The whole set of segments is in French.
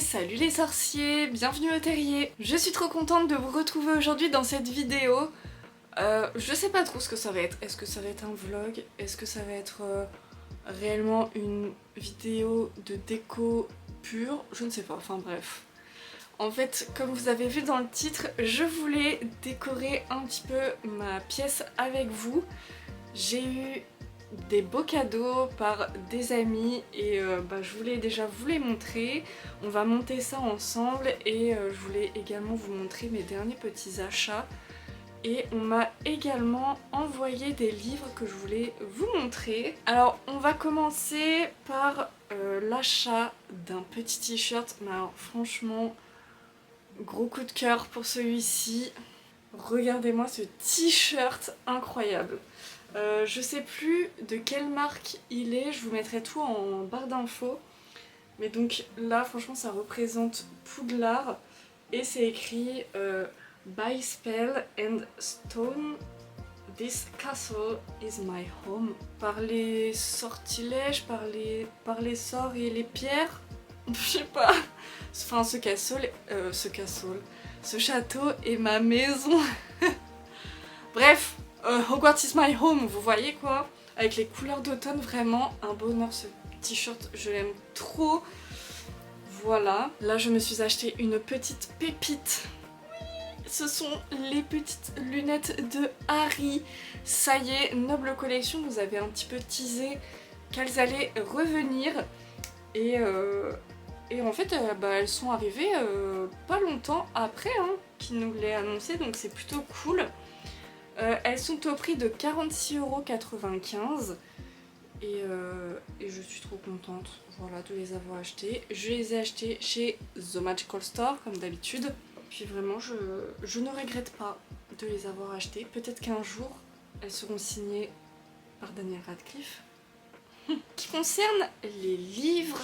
salut les sorciers, bienvenue au terrier. Je suis trop contente de vous retrouver aujourd'hui dans cette vidéo. Je sais pas trop ce que ça va être. Est-ce que ça va être un vlog? Est-ce que ça va être réellement une vidéo de déco pure? Je ne sais pas, enfin bref. En fait, comme vous avez vu dans le titre, je voulais décorer un petit peu ma pièce avec vous. J'ai eu des beaux cadeaux par des amis et je voulais déjà vous les montrer. On va monter ça ensemble et je voulais également vous montrer mes derniers petits achats. Et on m'a également envoyé des livres que je voulais vous montrer. Alors on va commencer par l'achat d'un petit t-shirt. Mais alors franchement, gros coup de cœur pour celui-ci. Regardez-moi ce t-shirt incroyable. Je sais plus de quelle marque il est, je vous mettrai tout en barre d'infos. Mais donc là franchement ça représente Poudlard et c'est écrit By Spell and Stone, this castle is my home. Par les sortilèges, par les sorts et les pierres, je sais pas. Enfin ce château est ma maison. Bref. Hogwarts is my home, vous voyez quoi? Avec les couleurs d'automne, vraiment un bonheur ce t-shirt, je l'aime trop. Voilà, là je me suis acheté une petite pépite. Ce sont les petites lunettes de Harry. Ça y est, Noble Collection nous avait un petit peu teasé qu'elles allaient revenir. Et en fait, elles sont arrivées pas longtemps après qu'ils nous l'aient annoncé, donc c'est plutôt cool. Elles sont au prix de 46,95 € et je suis trop contente de les avoir achetées. Je les ai achetées chez The Magical Store comme d'habitude. Puis vraiment je ne regrette pas de les avoir achetées. Peut-être qu'un jour elles seront signées par Daniel Radcliffe. Qui concerne les livres,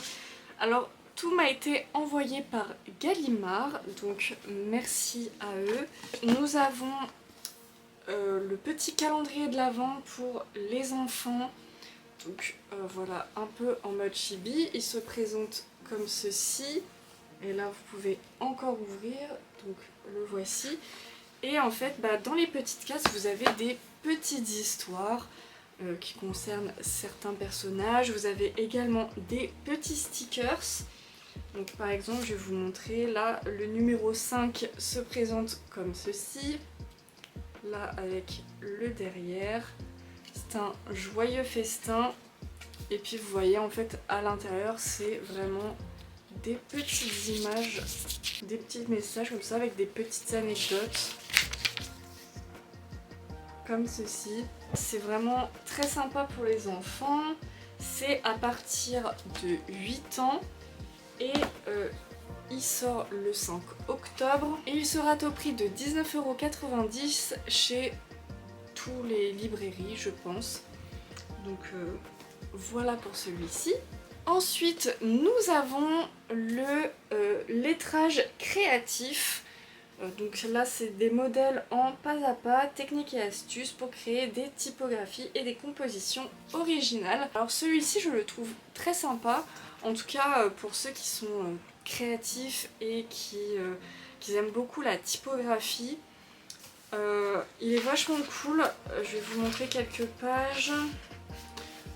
alors tout m'a été envoyé par Gallimard, donc merci à eux. Nous avons le petit calendrier de l'Avent pour les enfants, donc voilà, un peu en mode chibi. Il se présente comme ceci, et là vous pouvez encore ouvrir, donc le voici. Et en fait, dans les petites cases, vous avez des petites histoires qui concernent certains personnages. Vous avez également des petits stickers. Donc par exemple, je vais vous montrer, là, le numéro 5 se présente comme ceci. Là avec le derrière, c'est un joyeux festin et puis vous voyez en fait à l'intérieur c'est vraiment des petites images, des petits messages comme ça avec des petites anecdotes comme ceci. C'est vraiment très sympa pour les enfants, c'est à partir de 8 ans et il sort le 5 octobre et il sera au prix de 19,90 € chez tous les librairies je pense. Donc voilà pour celui-ci. Ensuite nous avons le lettrage créatif. Donc là c'est des modèles en pas à pas, techniques et astuces pour créer des typographies et des compositions originales. Alors celui-ci je le trouve très sympa, en tout cas pour ceux qui sont créatifs et qui aiment beaucoup la typographie. Il est vachement cool, je vais vous montrer quelques pages.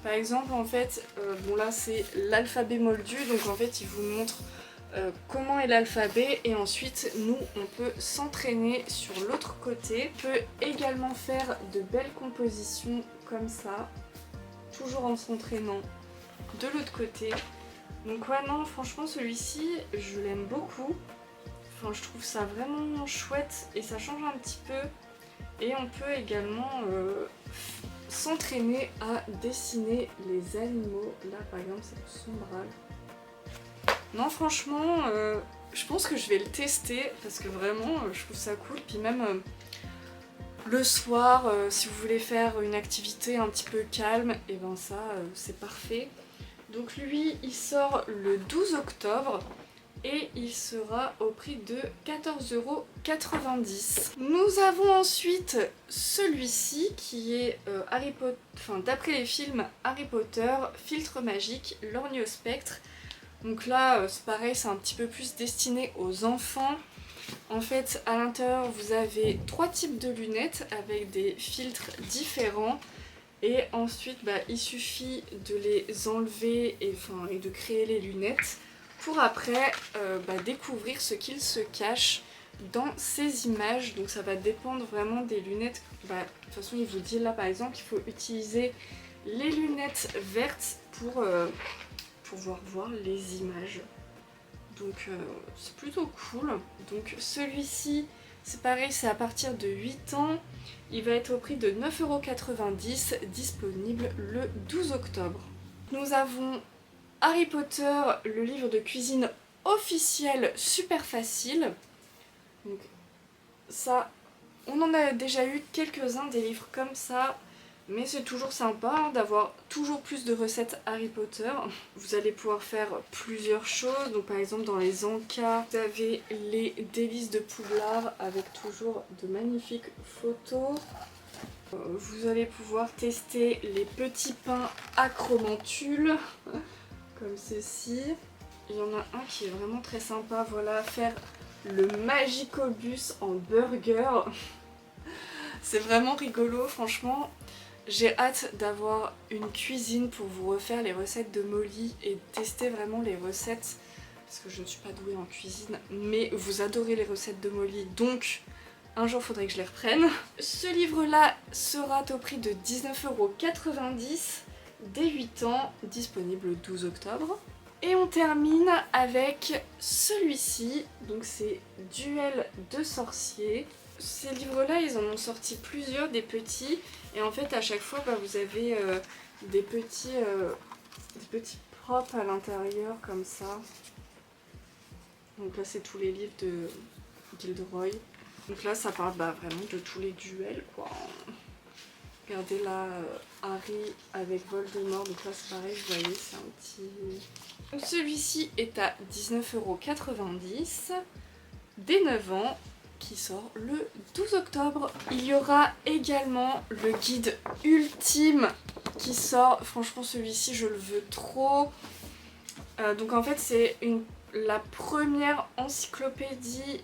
Par exemple en fait, bon là c'est l'alphabet moldu, donc en fait il vous montre comment est l'alphabet et ensuite nous on peut s'entraîner sur l'autre côté. On peut également faire de belles compositions comme ça, toujours en s'entraînant de l'autre côté. Donc ouais non franchement celui-ci je l'aime beaucoup. Enfin je trouve ça vraiment chouette et ça change un petit peu. Et on peut également s'entraîner à dessiner les animaux. Là par exemple c'est son bras. Non franchement je pense que je vais le tester parce que vraiment je trouve ça cool. Puis même le soir si vous voulez faire une activité un petit peu calme, et ben ça c'est parfait. Donc lui il sort le 12 octobre et il sera au prix de 14,90 €. Nous avons ensuite celui-ci qui est d'après les films Harry Potter, Filtre magique, Lorgnospectre. Donc là c'est pareil, c'est un petit peu plus destiné aux enfants. En fait à l'intérieur vous avez 3 types de lunettes avec des filtres différents. Et ensuite il suffit de les enlever et de créer les lunettes pour après découvrir ce qu'il se cache dans ces images. Donc ça va dépendre vraiment des lunettes. De toute façon il vous dit là par exemple qu'il faut utiliser les lunettes vertes pour pouvoir voir les images. Donc c'est plutôt cool. Donc celui-ci c'est pareil, c'est à partir de 8 ans. Il va être au prix de 9,90 €, disponible le 12 octobre. Nous avons Harry Potter, le livre de cuisine officiel super facile. Donc ça, on en a déjà eu quelques-uns des livres comme ça, mais c'est toujours sympa d'avoir toujours plus de recettes Harry Potter. Vous allez pouvoir faire plusieurs choses, donc par exemple dans les encas, vous avez les délices de Poudlard avec toujours de magnifiques photos. Vous allez pouvoir tester les petits pains acromantules, comme ceci. Il y en a un qui est vraiment très sympa, voilà, faire le Magicobus en burger. C'est vraiment rigolo, franchement. J'ai hâte d'avoir une cuisine pour vous refaire les recettes de Molly et tester vraiment les recettes, parce que je ne suis pas douée en cuisine, mais vous adorez les recettes de Molly, donc un jour faudrait que je les reprenne. Ce livre-là sera au prix de 19,90 € dès 8 ans, disponible le 12 octobre. Et on termine avec celui-ci, donc c'est Duel de sorciers. Ces livres-là, ils en ont sorti plusieurs, des petits, et en fait à chaque fois vous avez des petits props à l'intérieur comme ça. Donc là c'est tous les livres de Gilderoy. Donc là ça parle vraiment de tous les duels quoi. Regardez là Harry avec Voldemort, donc là c'est pareil, vous voyez c'est un petit... Donc celui-ci est à 19,90 € dès 9 ans, qui sort le 12 octobre. Il y aura également le guide ultime qui sort, franchement celui-ci je le veux trop. Donc en fait c'est la première encyclopédie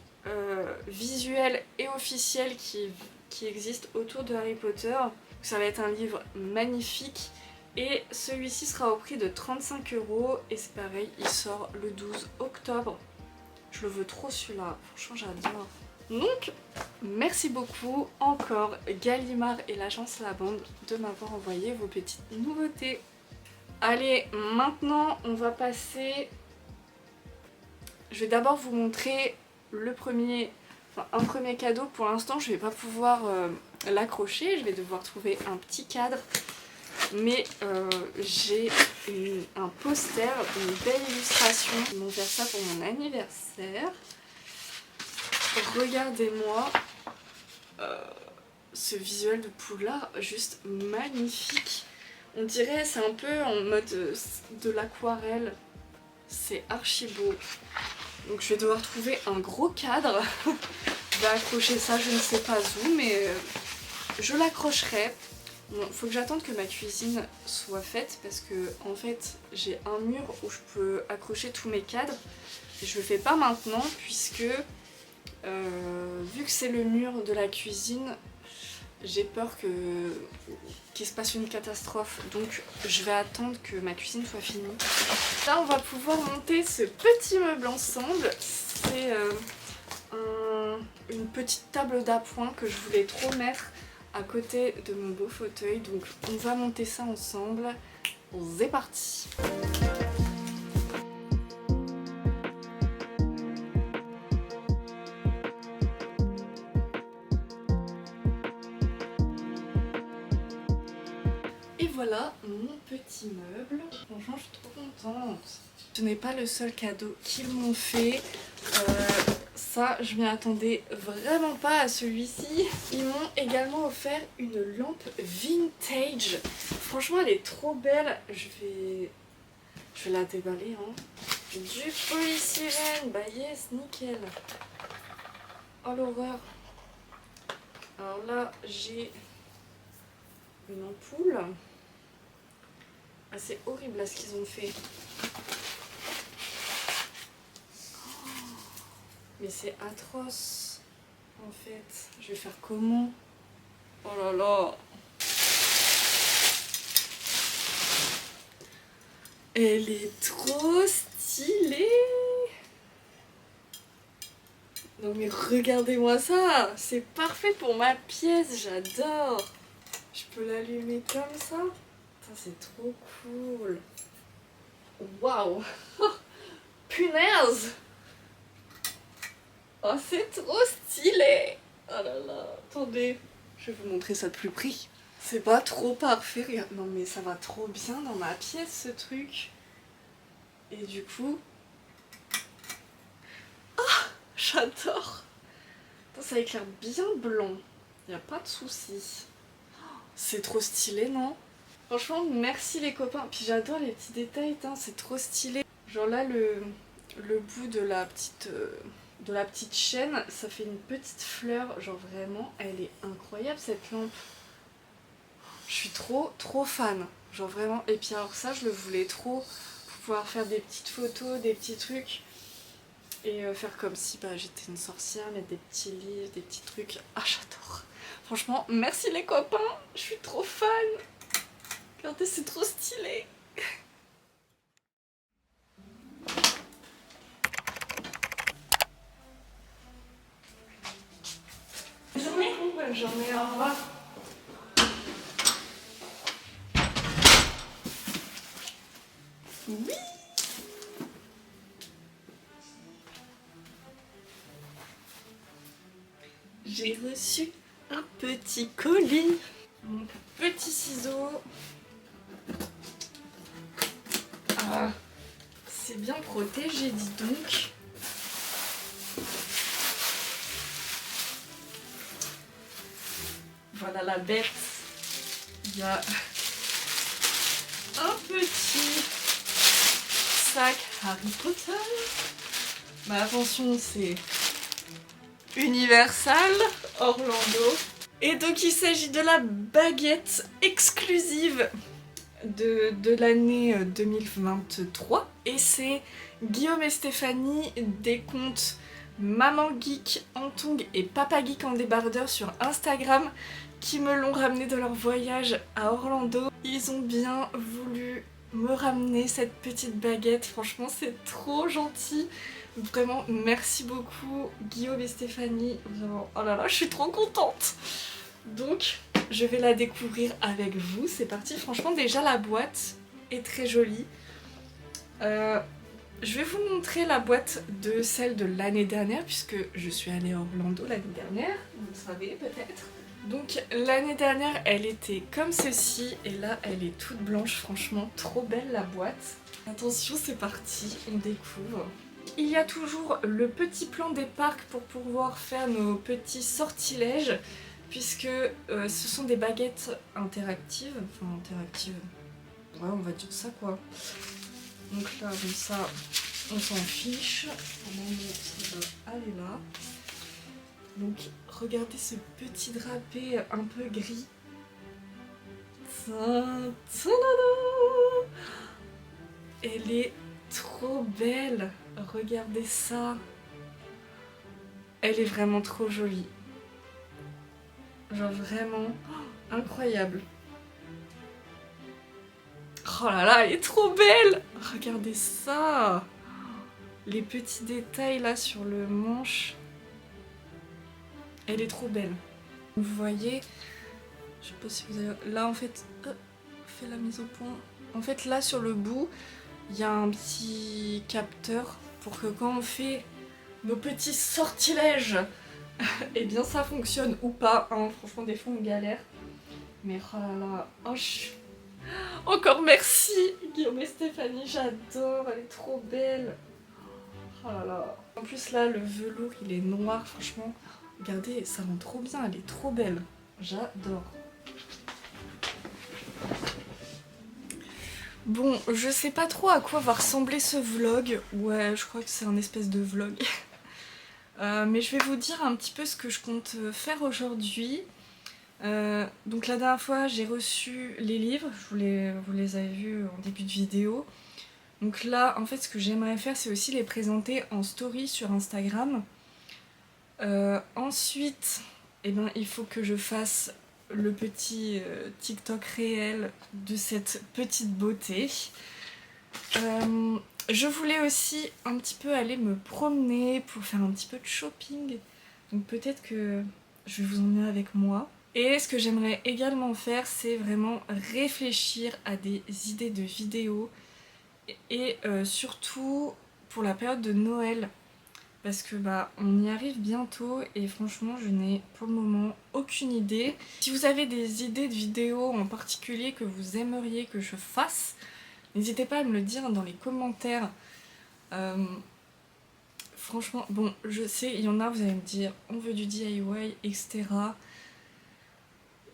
visuelle et officielle qui existe autour de Harry Potter. Ça va être un livre magnifique et celui-ci sera au prix de 35 € et c'est pareil, il sort le 12 octobre. Je le veux trop celui-là, franchement j'adore. Donc, merci beaucoup encore Gallimard et l'agence La Bande de m'avoir envoyé vos petites nouveautés. Allez, maintenant on va passer... Je vais d'abord vous montrer un premier cadeau. Pour l'instant je vais pas pouvoir l'accrocher, je vais devoir trouver un petit cadre. Mais j'ai un poster, une belle illustration. Ils m'ont fait ça pour mon anniversaire. Regardez-moi ce visuel de Poudlard, juste magnifique. On dirait c'est un peu en mode de l'aquarelle. C'est archi beau. Donc je vais devoir trouver un gros cadre. Je vais accrocher ça, je ne sais pas où, mais je l'accrocherai. Bon, faut que j'attende que ma cuisine soit faite parce que en fait j'ai un mur où je peux accrocher tous mes cadres. Et je le fais pas maintenant puisque vu que c'est le mur de la cuisine, j'ai peur qu'il se passe une catastrophe. Donc je vais attendre que ma cuisine soit finie. Là on va pouvoir monter ce petit meuble ensemble. C'est une petite table d'appoint que je voulais trop mettre à côté de mon beau fauteuil. Donc on va monter ça ensemble. C'est parti! Et voilà mon petit meuble. Franchement, je suis trop contente. Ce n'est pas le seul cadeau qu'ils m'ont fait. Ça, je m'y attendais vraiment pas à celui-ci. Ils m'ont également offert une lampe vintage. Franchement, elle est trop belle. Je vais la déballer. Hein. Du polystyrène. Bah yes, nickel. Oh l'horreur. Alors là, j'ai une ampoule. Ah, c'est horrible là ce qu'ils ont fait. Mais c'est atroce. En fait, je vais faire comment? Oh là là. Elle est trop stylée. Non mais regardez-moi ça. C'est parfait pour ma pièce, j'adore. Je peux l'allumer comme ça. Ça c'est trop cool. Waouh. Punaise. Oh c'est trop stylé. Oh là là. Attendez, je vais vous montrer ça de plus près. C'est pas trop parfait, regarde. Non mais ça va trop bien dans ma pièce ce truc. Et du coup... Ah, j'adore. Ça éclaire bien blanc. Y a pas de souci. C'est trop stylé, non? Franchement, merci les copains. Puis j'adore les petits détails, c'est trop stylé. Genre là, le bout de la petite chaîne, ça fait une petite fleur. Genre vraiment, elle est incroyable cette lampe. Je suis trop fan. Genre vraiment. Et puis alors ça, je le voulais trop pour pouvoir faire des petites photos, des petits trucs. Et faire comme si j'étais une sorcière, mettre des petits livres, des petits trucs. Ah, j'adore. Franchement, merci les copains. Je suis trop fan. Regardez, c'est trop stylé. Bonne journée. Bonne journée, au revoir. Oui. J'ai reçu un petit colis. Mon petit ciseau. Ah, c'est bien protégé, dis donc. Voilà la bête. Il y a un petit sac Harry Potter. Attention, c'est Universal Orlando. Et donc il s'agit de la baguette exclusive de l'année 2023. Et c'est Guillaume et Stéphanie des comptes Maman Geek Antong et Papa Geek en débardeur sur Instagram qui me l'ont ramené de leur voyage à Orlando. Ils ont bien voulu me ramener cette petite baguette, franchement c'est trop gentil. Vraiment merci beaucoup Guillaume et Stéphanie, vraiment, oh là là je suis trop contente. Donc je vais la découvrir avec vous, c'est parti. Franchement déjà la boîte est très jolie. Je vais vous montrer la boîte de celle de l'année dernière puisque je suis allée à Orlando l'année dernière, vous le savez peut-être. Donc l'année dernière elle était comme ceci et là elle est toute blanche, franchement trop belle la boîte. Attention c'est parti, on découvre. Il y a toujours le petit plan des parcs pour pouvoir faire nos petits sortilèges puisque ce sont des baguettes interactives, enfin interactives, ouais on va dire ça quoi. Donc là comme ça on s'en fiche, normalement ça va aller là. Donc regardez ce petit drapé un peu gris. Elle est trop belle, regardez ça. Elle est vraiment trop jolie. Genre vraiment incroyable. Oh là là, elle est trop belle. Regardez ça. Les petits détails là sur le manche. Elle est trop belle. Vous voyez, je sais pas si vous avez... Là en fait, fait la mise au point. En fait là sur le bout, il y a un petit capteur pour que quand on fait nos petits sortilèges, et bien ça fonctionne ou pas. Hein. Franchement des fois on galère. Mais oh là là, oh, encore merci Guillaume et Stéphanie, j'adore, elle est trop belle. Oh là là. En plus là le velours il est noir, franchement. Regardez, ça rend trop bien, elle est trop belle. J'adore. Bon, je sais pas trop à quoi va ressembler ce vlog. Ouais, je crois que c'est un espèce de vlog. Mais je vais vous dire un petit peu ce que je compte faire aujourd'hui. Donc la dernière fois, j'ai reçu les livres. Vous les avez vus en début de vidéo. Donc là, en fait, ce que j'aimerais faire, c'est aussi les présenter en story sur Instagram. Ensuite, eh ben, il faut que je fasse le petit TikTok réel de cette petite beauté. Je voulais aussi un petit peu aller me promener pour faire un petit peu de shopping. Donc peut-être que je vais vous emmener avec moi. Et ce que j'aimerais également faire, c'est vraiment réfléchir à des idées de vidéos. Et surtout pour la période de Noël. Parce que bah on y arrive bientôt et franchement je n'ai pour le moment aucune idée. Si vous avez des idées de vidéos en particulier que vous aimeriez que je fasse, n'hésitez pas à me le dire dans les commentaires. Franchement, bon je sais, il y en a, vous allez me dire on veut du DIY, etc.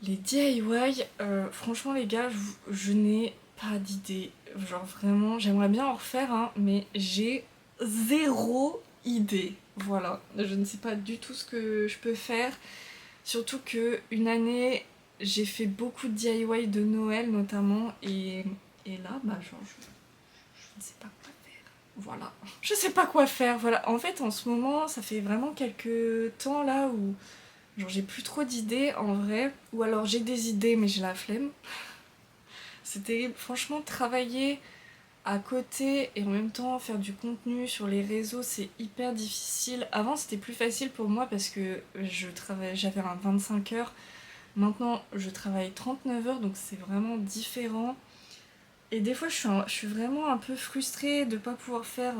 Les DIY, franchement les gars, je n'ai pas d'idée. Genre vraiment, j'aimerais bien en refaire un, mais j'ai zéro idée. Voilà, je ne sais pas du tout ce que je peux faire. Surtout que une année, j'ai fait beaucoup de DIY de Noël notamment, et là, bah genre, je ne sais pas quoi faire. Voilà, je sais pas quoi faire. Voilà, en fait, en ce moment, ça fait vraiment quelques temps là où genre j'ai plus trop d'idées en vrai, ou alors j'ai des idées mais j'ai la flemme. C'est terrible. Franchement, travailler à côté et en même temps faire du contenu sur les réseaux, c'est hyper difficile. Avant, c'était plus facile pour moi parce que j'avais un 25 heures. Maintenant, je travaille 39 heures, donc c'est vraiment différent. Et des fois, je suis vraiment un peu frustrée de ne pas pouvoir faire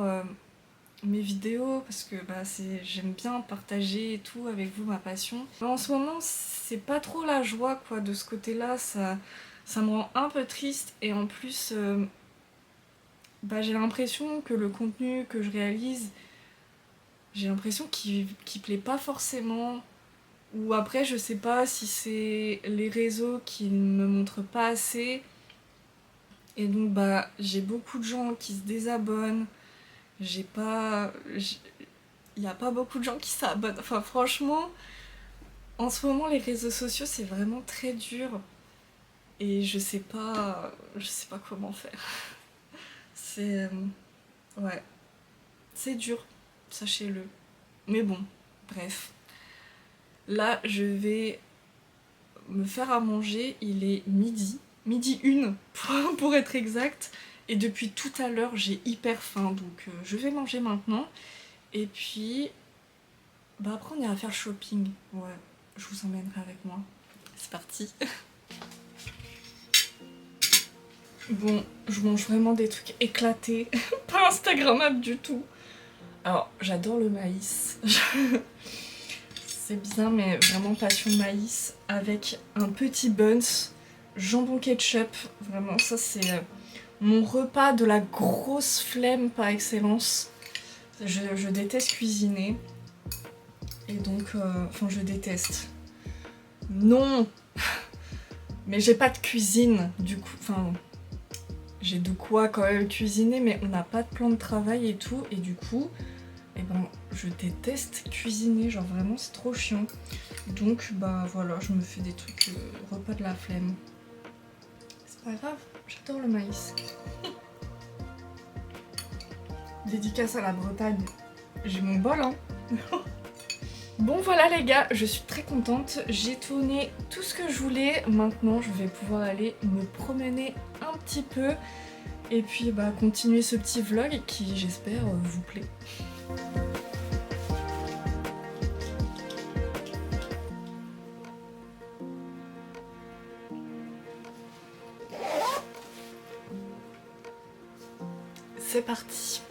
mes vidéos parce que bah, j'aime bien partager et tout avec vous ma passion. Mais en ce moment, c'est pas trop la joie quoi, de ce côté-là. Ça me rend un peu triste et en plus... bah, j'ai l'impression que le contenu que je réalise, j'ai l'impression qu'il plaît pas forcément. Ou après, je sais pas si c'est les réseaux qui ne me montrent pas assez. Et donc, bah, j'ai beaucoup de gens qui se désabonnent. Il y a pas beaucoup de gens qui s'abonnent. Enfin, franchement, en ce moment, les réseaux sociaux, c'est vraiment très dur. Et je sais pas comment faire. C'est... ouais. C'est dur, sachez-le. Mais bon, bref. Là, je vais me faire à manger. Il est midi 1 pour être exact. Et depuis tout à l'heure, j'ai hyper faim. Donc je vais manger maintenant. Et puis, bah après on ira faire shopping. Ouais, je vous emmènerai avec moi. C'est parti. Bon, je mange vraiment des trucs éclatés. Pas instagrammables du tout. Alors, j'adore le maïs. C'est bien, mais vraiment passion maïs. Avec un petit buns, jambon ketchup. Vraiment, ça c'est mon repas de la grosse flemme par excellence. Je déteste cuisiner. Et donc, enfin je déteste. Non. Mais j'ai pas de cuisine, du coup, enfin... J'ai de quoi quand même cuisiner, mais on n'a pas de plan de travail et tout. Et du coup, eh ben, je déteste cuisiner, genre vraiment c'est trop chiant. Donc bah voilà, je me fais des trucs repas de la flemme. C'est pas grave, j'adore le maïs. Dédicace à la Bretagne. J'ai mon bol hein. Bon voilà les gars, je suis très contente, j'ai tourné tout ce que je voulais. Maintenant je vais pouvoir aller me promener un petit peu et puis bah continuer ce petit vlog qui j'espère vous plaît. C'est parti.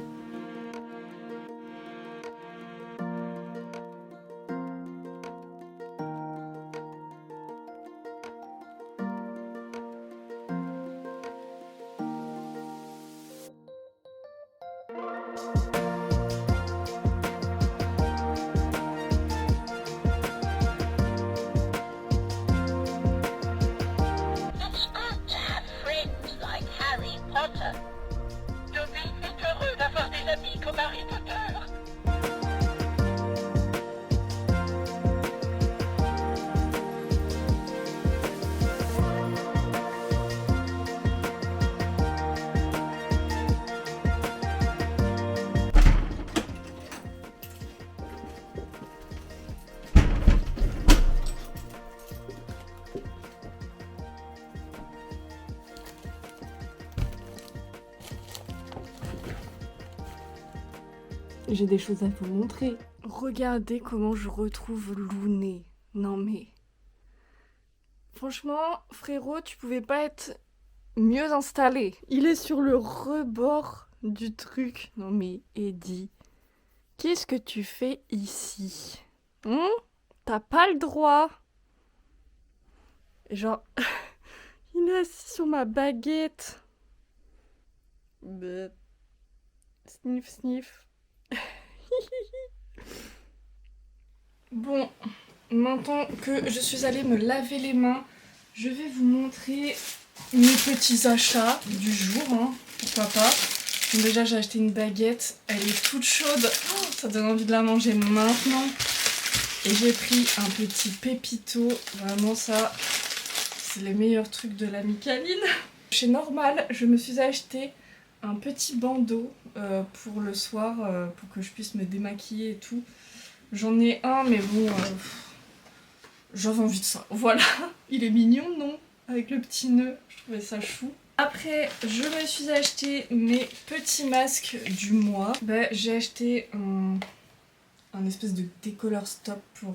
Dobby est heureux d'avoir des amis comme Harry Potter. j'ai des choses à vous montrer. Regardez comment je retrouve Lounet. Non mais... Franchement, frérot, tu pouvais pas être mieux installé. Il est sur le rebord du truc. Non mais, Eddie, qu'est-ce que tu fais ici? T'as pas le droit. Genre, il est assis sur ma baguette. Bah. Sniff, sniff. Bon, maintenant que je suis allée me laver les mains, je vais vous montrer mes petits achats du jour, hein, pourquoi pas. Donc déjà j'ai acheté une baguette, elle est toute chaude, oh, ça donne envie de la manger maintenant. Et j'ai pris un petit pépito, vraiment ça, c'est les meilleurs trucs de la Micaline. Chez Normal, je me suis acheté un petit bandeau pour le soir, pour que je puisse me démaquiller et tout. J'en ai un, mais bon, j'avais envie de ça. Voilà, il est mignon, non? Avec le petit nœud, je trouvais ça chou. Après, je me suis acheté mes petits masques du mois. J'ai acheté un espèce de décolleur stop pour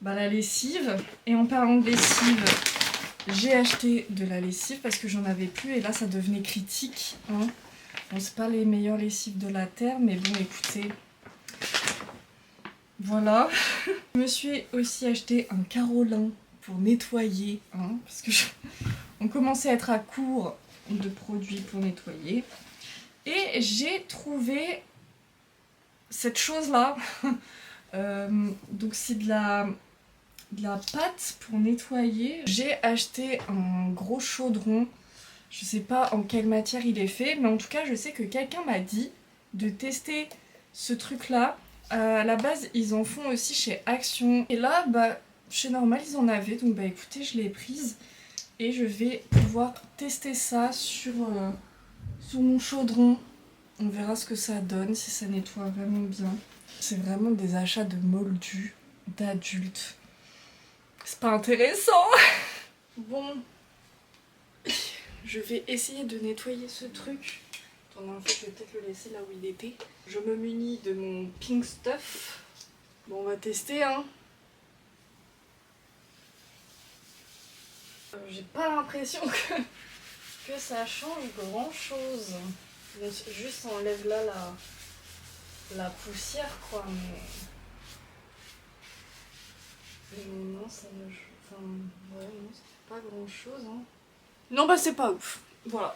la lessive. Et en parlant de lessive, j'ai acheté de la lessive parce que j'en avais plus et là ça devenait critique. Hein. Bon, c'est pas les meilleures lessives de la terre, mais bon, écoutez, voilà. Je me suis aussi acheté un carolin pour nettoyer, hein, parce que on commençait à être à court de produits pour nettoyer. Et j'ai trouvé cette chose-là. Donc c'est de la pâte pour nettoyer. J'ai acheté un gros chaudron. Je sais pas en quelle matière il est fait, mais en tout cas je sais que quelqu'un m'a dit de tester ce truc-là. À la base ils en font aussi chez Action. Et là chez Normal ils en avaient, donc écoutez, je l'ai prise. Et je vais pouvoir tester ça sur mon chaudron. On verra ce que ça donne, si ça nettoie vraiment bien. C'est vraiment des achats de moldus, d'adultes. C'est pas intéressant. Bon, je vais essayer de nettoyer ce truc. Attends, en fait, je vais peut-être le laisser là où il était. Je me munis de mon pink stuff. Bon, on va tester, hein. J'ai pas l'impression que ça change grand chose. Juste ça enlève là la poussière, quoi, mais non, ça ne... Enfin, ouais, non, ça fait pas grand chose, hein. Non, c'est pas ouf. Voilà.